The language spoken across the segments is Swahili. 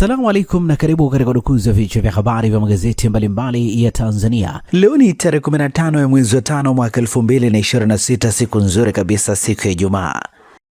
Assalamu alaikum na karibu katika dukuzi ya vichwa vya habari vya magazeti mbalimbali ya Tanzania. Leo ni tarehe 15 ya mwezi wa 5 mwaka 2026, siku nzuri kabisa, siku ya Ijumaa.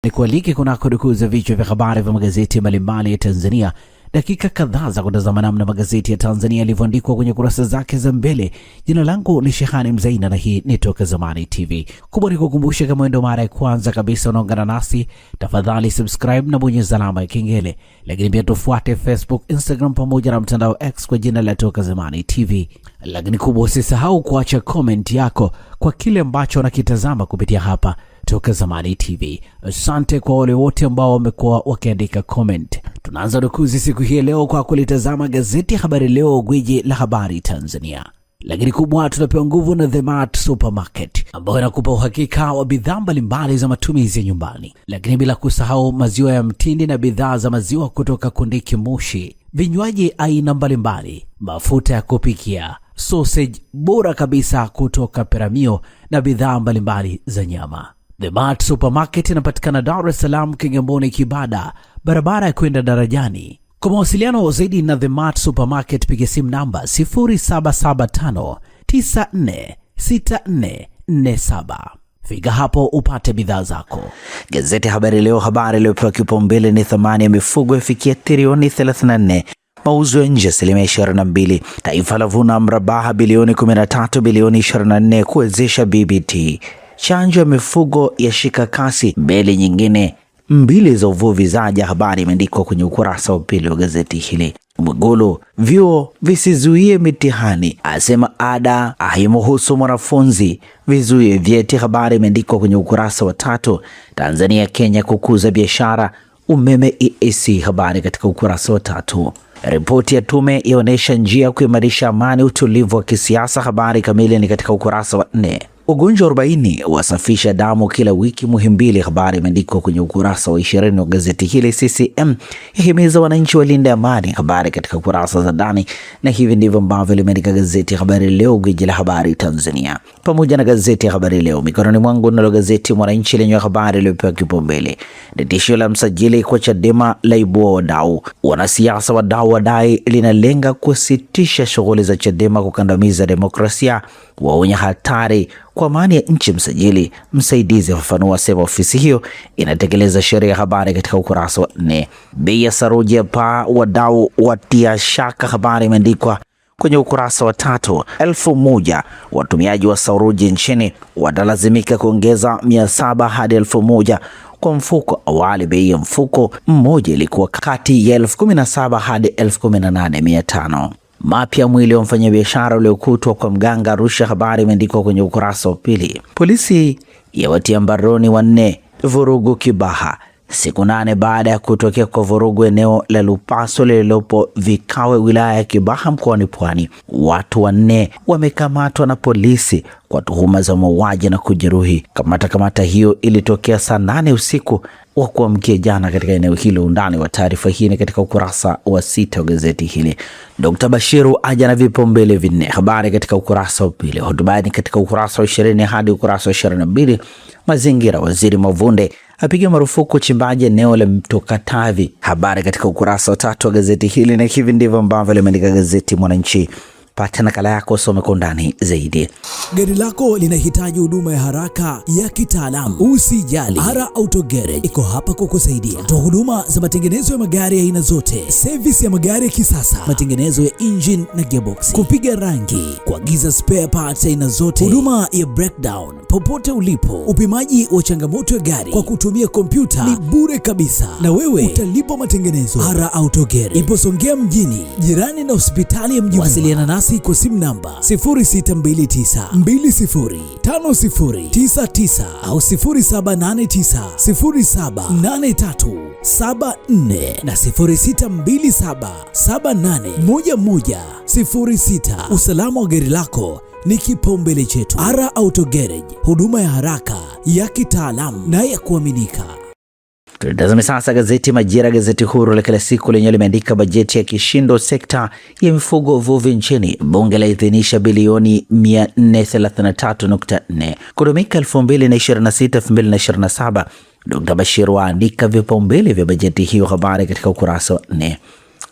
Nikualike kunako dukuzi ya vichwa vya habari vya magazeti mbalimbali ya Tanzania. Dakika kadhaa za kutazama namna magazeti ya Tanzania yalivyoandikwa kwenye kurasa zake za mbele. Jina langu ni Shehani Mzaina na hii ni Toka Zamani TV. Kubwa ni kukumbusha, kama ndio mara ya kwanza kabisa unaungana nasi, tafadhali subscribe na bonyeza alama ya kengele. Lakini pia tufuate Facebook, Instagram pamoja na mtandao X kwa jina la Toka Zamani TV. Lakini kubwa, usisahau kuacha comment yako kwa kile ambacho unakitazama kupitia hapa Toka Zamani TV. Asante kwa wale wote ambao wamekuwa wakiandika comment. Tunaanza dukuzi siku hii leo kwa kulitazama gazeti ya Habari Leo, gwiji la habari Tanzania. Lakini kubwa, tunapewa nguvu na The Mart Supermarket ambayo inakupa uhakika wa bidhaa mbalimbali za matumizi ya nyumbani. Lakini bila kusahau maziwa ya mtindi na bidhaa za maziwa kutoka Kondiki Moshi, vinywaji aina mbalimbali, mafuta ya kupikia, sausage bora kabisa kutoka Peramio na bidhaa mbalimbali za nyama. The Mart Supermarket inapatikana Dar es Salaam, Kigamboni, Kibada, barabara ya kwenda darajani. Kwa mawasiliano zaidi na The Mart Supermarket, piga simu namba 0775946447. Fika hapo upate bidhaa zako. Gazeti Habari Leo, habari iliyopewa kipaumbele ni thamani ya mifugo ifikia trilioni 34, mauzo ya nje 22%. Taifa la vuna mrabaha bilioni 13 bilioni 24 kuwezesha BBT. Chanjo ya mifugo yashika kasi, mbele nyingine mbili za uvuvi zaja. Habari imeandikwa kwenye ukurasa wa pili wa gazeti hili. Mwigulu, vyuo visizuie mitihani, asema ada haimuhusu mwanafunzi, vizuie vyeti. Habari imeandikwa kwenye ukurasa wa 3. Tanzania Kenya kukuza biashara umeme EAC, habari katika ukurasa wa 3. Ripoti ya tume yaonesha njia kuimarisha amani utulivu wa kisiasa, habari kamili ni katika ukurasa wa 4. Wagonjwa 40 wasafisha damu kila wiki Muhimbili, habari imeandikwa kwenye ukurasa wa 20 wa gazeti hili. CCM yahimiza wananchi walinde amani, habari katika kurasa za ndani. Na hivi ndivyo ambavyo limeandika gazeti Habari Leo, gwiji la habari Tanzania. Pamoja na gazeti Habari Leo mikononi mwangu, nalo gazeti Mwananchi lenye habari iliyopewa kipaumbele ni tishio la msajili kwa Chadema laibua wadau. Wanasiasa wadau wadai linalenga kusitisha shughuli za Chadema kukandamiza demokrasia, waonya hatari kwa amani ya nchi. Msajili msaidizi afafanua, sema ofisi hiyo inatekeleza sheria. Habari katika ukurasa wa 4. Bei ya saruji ya paa wadau watia shaka, habari imeandikwa kwenye ukurasa wa 3. 1,000 watumiaji wa saruji nchini watalazimika kuongeza 700 hadi 1,000 kwa mfuko. Awali bei ya mfuko mmoja ilikuwa kati ya 17,000 hadi 18,500. Mapya mwili wa mfanyabiashara uliokutwa kwa mganga Arusha, habari imeandikwa kwenye ukurasa wa 2. Polisi yawatia mbaroni 4 vurugu Kibaha, siku 8 baada ya kutokea kwa vurugu eneo la Lupaso lililopo Vikawe, wilaya ya Kibaha, mkoani Pwani. Watu 4 wamekamatwa na polisi kwa tuhuma za mauaji na kujeruhi. Kamata hiyo ilitokea saa 8 usiku wa kuamkia jana katika eneo hilo. Undani wa taarifa hii ni katika ukurasa wa 6 wa gazeti hili. Dr. Bashiru aja na vipaumbele 4, habari katika ukurasa wa 2. Hotuba ni katika ukurasa wa 20 hadi ukurasa wa 22. Mazingira, waziri Mavunde apiga marufuku uchimbaji eneo la Mto Katavi, habari katika ukurasa wa 3 wa gazeti hili. Na hivi ndivyo ambavyo limeandika gazeti Mwananchi. Pata nakala yako, usome kwa undani zaidi. Gari lako linahitaji huduma ya haraka ya kitaalamu, usijali. Ara Auto Garage iko hapa kukusaidia. Toa huduma za matengenezo ya magari ya aina zote, service ya magari ya kisasa, matengenezo ya engine na gearbox, kupiga rangi, kuagiza spare parts aina zote, huduma ya breakdown popote ulipo, upimaji wa changamoto ya gari kwa kutumia kompyuta ni bure kabisa, na wewe utalipa matengenezo. Ara Auto Garage ipo Songea mjini, jirani na hospitali ya Mjini. Wasiliana nasi kwa simu namba 0629205099 au 0789078374 na 0627781106. Usalama wa gari lako ni kipaumbele chetu. Ara Auto Garage, huduma ya haraka ya kitaalamu na ya kuaminika. Tutazame sasa gazeti Majira, gazeti huru la kila siku, lenye limeandika bajeti ya kishindo sekta ya mifugo uvuvi nchini. Bunge la idhinisha bilioni 433.4 kutumika 2026-2027. Dr. Bashiru aandika vipaumbele vya bajeti hiyo, habari katika ukurasa wa 4.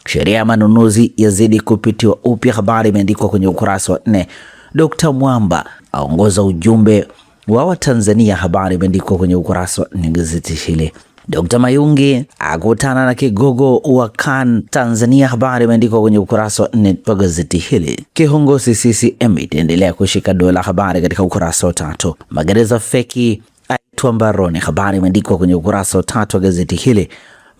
Sheria ya manunuzi yazidi kupitiwa upya, habari imeandikwa kwenye ukurasa wa 4. Dr. Mwamba aongoza ujumbe wa Watanzania, habari imeandikwa kwenye ukurasa wa 4 gazeti hili. Dr. Mayungi akutana na kigogo wa CAN Tanzania, habari imeandikwa kwenye ukurasa wa 4 wa gazeti hili. Kiongozi CCM itaendelea kushika dola, habari katika ukurasa wa 3. Magereza feki aitwa mbaroni, habari imeandikwa kwenye ukurasa wa 3 wa gazeti hili.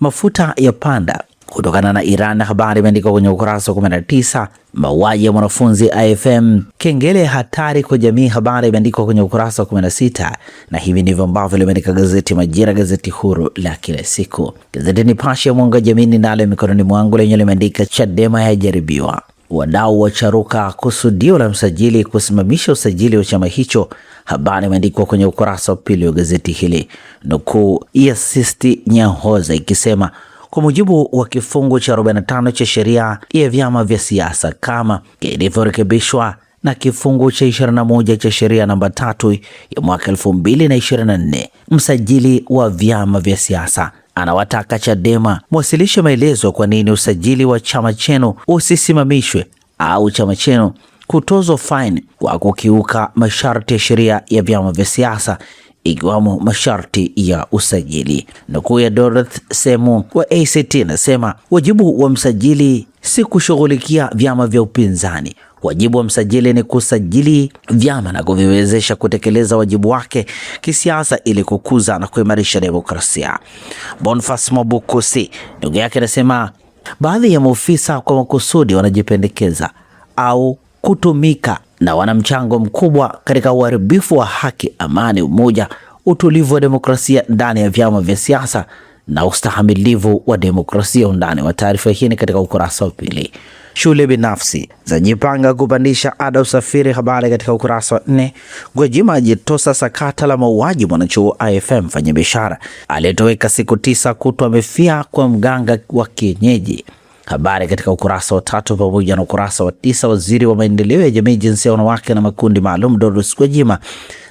Mafuta ya panda kutokana na Iran, habari imeandikwa kwenye ukurasa wa 19. Mauaji ya mwanafunzi IFM, kengele hatari kwa jamii, habari imeandikwa kwenye ukurasa wa 16. Na hivi ndivyo ambavyo limeandika gazeti Majira, gazeti huru la kila siku. Gazeti Nipashe ya mwanga jamii nalo mikononi mwangu, lenye limeandika Chadema yajaribiwa, wadau wacharuka kusudio la msajili kusimamisha usajili wa chama hicho, habari imeandikwa kwenye ukurasa wa 2 wa gazeti hili. Nukuu ya Sisti Nyahoza ikisema kwa mujibu wa kifungu cha 45 cha sheria ya vyama vya siasa kama kilivyorekebishwa na kifungu cha 21 cha sheria namba 3 ya mwaka 2024, msajili wa vyama vya siasa anawataka Chadema mwasilishe maelezo kwa nini usajili wa chama chenu usisimamishwe au chama chenu kutozwa fine kwa kukiuka masharti ya sheria ya vyama vya siasa ikiwamo masharti ya usajili. Nukuu ya Dorothy Semu wa ACT nasema wajibu wa msajili si kushughulikia vyama vya upinzani. Wajibu wa msajili ni kusajili vyama na kuviwezesha kutekeleza wajibu wake kisiasa ili kukuza na kuimarisha demokrasia. Boniface Mwabukusi ndugu yake anasema baadhi ya maofisa kwa makusudi wanajipendekeza au kutumika na wana mchango mkubwa katika uharibifu wa haki, amani, umoja, utulivu wa demokrasia ndani ya vyama vya siasa na ustahimilivu wa demokrasia. Undani wa taarifa hii ni katika ukurasa wa 2. Shule binafsi zajipanga kupandisha ada usafiri, habari katika ukurasa wa 4. Gwajima ajitosa sakata la mauaji mwanachuo IFM fanya biashara aliyetoweka siku 9 kutwa amefia kwa mganga wa kienyeji, habari katika ukurasa wa 3 pamoja na ukurasa wa 9. Waziri wa maendeleo ya jamii, jinsia, wanawake na makundi maalum Dorothy Gwajima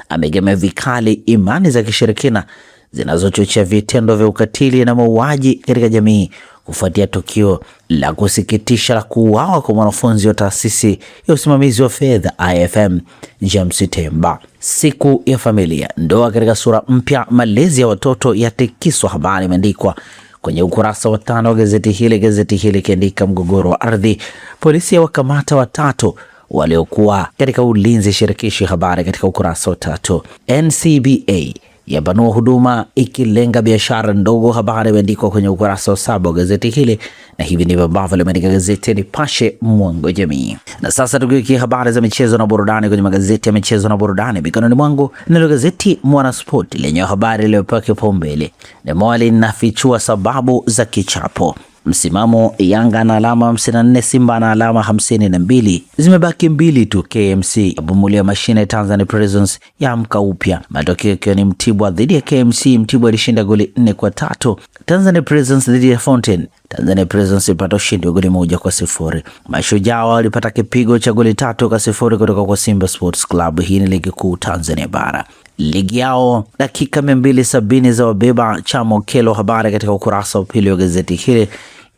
amegemea vikali imani za kishirikina zinazochochea vitendo vya ukatili na mauaji katika jamii kufuatia tukio la kusikitisha la kuuawa kwa mwanafunzi wa taasisi ya usimamizi wa fedha IFM James Temba. Siku ya familia, ndoa katika sura mpya, malezi ya watoto yatikiswa, habari imeandikwa kwenye ukurasa wa 5 wa gazeti hili. Gazeti hili kiandika mgogoro wa ardhi, polisi ya wakamata 3 waliokuwa katika ulinzi shirikishi, habari katika ukurasa wa 3. NCBA yapanua huduma ikilenga biashara ndogo, habari imeandikwa kwenye ukurasa wa 7 wa gazeti hili. Na hivi ndivyo ambavyo limeandika gazeti Nipashe mwanga jamii. Na sasa tukiwekea habari za michezo na burudani kwenye magazeti ya michezo na burudani mikononi mwangu, nalo gazeti Mwanaspoti lenye habari iliyopewa kipaumbele na Mwali nafichua sababu za kichapo. Msimamo, Yanga na alama 54, Simba na alama 52, zimebaki 2 tu. KMC abumulia mashine Tanzania Prisons yaamka upya, matokeo yakiwa ni Mtibwa dhidi ya KMC. Mtibwa ilishinda goli 4-3. Tanzania Prisons dhidi ya Fountain, Tanzania Prisons ilipata ushindi wa goli 1-0. Mashujaa walipata kipigo cha goli 3-0 kutoka kwa Simba Sports Club. Hii ni ligi kuu Tanzania bara. Ligi yao dakika 270 za wabeba Chamo Kelo, habari katika ukurasa wa 2 wa gazeti hili.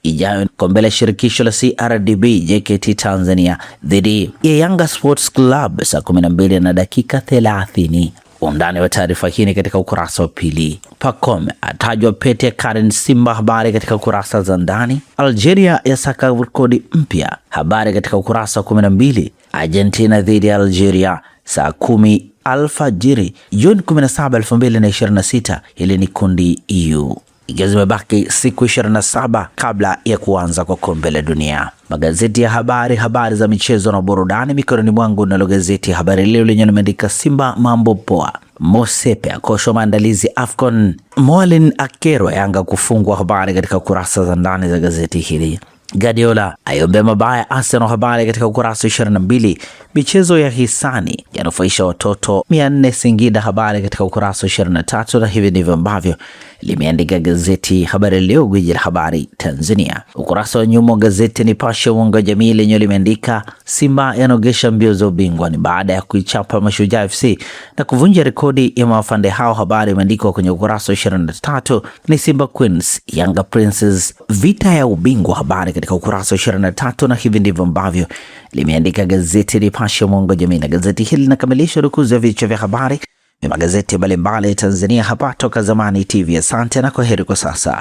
Ijayo kombe la shirikisho la CRDB, JKT Tanzania dhidi ya Yanga Sports Club saa 12 na dakika 30. Undani wa taarifa hii katika ukurasa wa 2. Pacome atajwa pete ya Karen Simba, habari katika ukurasa za ndani. Algeria yasaka rekodi mpya, habari katika ukurasa wa 12. Argentina dhidi ya Algeria saa 10 alfajiri Juni 17, 2026. Hili ni kundi EU. Ikiwa zimebaki siku 27 kabla ya kuanza kwa kombe la dunia. Magazeti ya habari za michezo na burudani mikononi mwangu, nalo gazeti ya Habari Leo lenye limeandika Simba mambo poa, Mosepe akosha maandalizi AFCON, Mwalin akerwa Yanga kufungwa, habari katika kurasa za ndani za gazeti hili. Guardiola aiombea mabaya Arsenal, habari katika ukurasa 22. Michezo ya hisani yanufaisha watoto 400 Singida, habari katika ukurasa 23. Na hivi ndivyo ambavyo limeandika gazeti Habari Leo, gwiji la habari Tanzania. Ukurasa wa nyuma gazeti Nipashe mwanga jamii lenye limeandika Simba yanogesha mbio za ubingwa ni baada ya kuichapa Mashujaa FC na kuvunja rekodi ya mafande hao, habari imeandikwa kwenye ukurasa 23. Ni Simba Queens Yanga Princess vita ya ubingwa, habari katika ukurasa wa 23, na hivi ndivyo ambavyo limeandika gazeti Nipashe mwanga wa jamii, na gazeti hili linakamilisha rukuzi ya vichwa vya habari vya magazeti mbalimbali ya Tanzania hapa Toka Zamani TV. Asante na kwaheri kwa sasa.